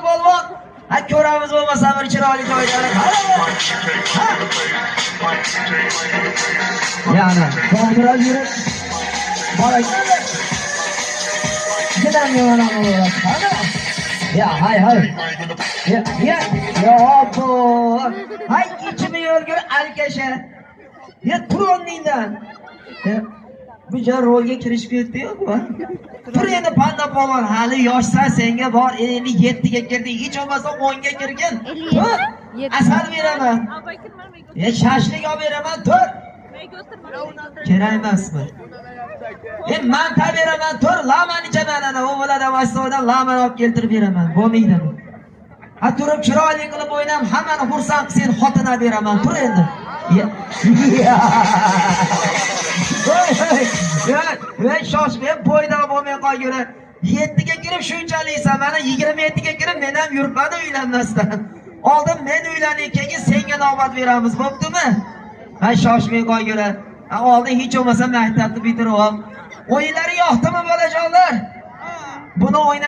polvon. Ha ko'ramiz bo'lmasa bir chiroyli joyda. Yani kontrol yürüt. Bana giden yana olarak. Ya hay. Ya bu. Hay içimi yorgur alkeşe. Ya turunliğinden. Bu jar rolga kirishib ketdi-yu bu. Tur endi panda polvon, hali yoshsan, senga bor 57 ga kirdi, hech bo'lmasa 10 ga kirgin. Tur. Asal beraman. Shashlik olib beraman, tur. Kerak emasmi? Manta beraman, tur. Laman ichaman ana, u bo'ladi vastodan laman olib keltirib beraman. Bo'lmaydimi? Ha turib chiroyli qilib o'ynam, hammani xursand qilsin, xotina beraman. Tur endi. Voy shoshmay bo'yda bo'lmay qolgur. 7 ga kirib shunchaliksan, mana 27 ga kirib men ham yuribman uylanmasdan. Oldin men uylanay, keyin senga navbat beramiz, bo'ptimi? Ha shoshmay qolgur. Oldin hech bo'lmasa maktabni bitirib ol. O'yinlari yoqdimi bolajonlar? Buni o'ynab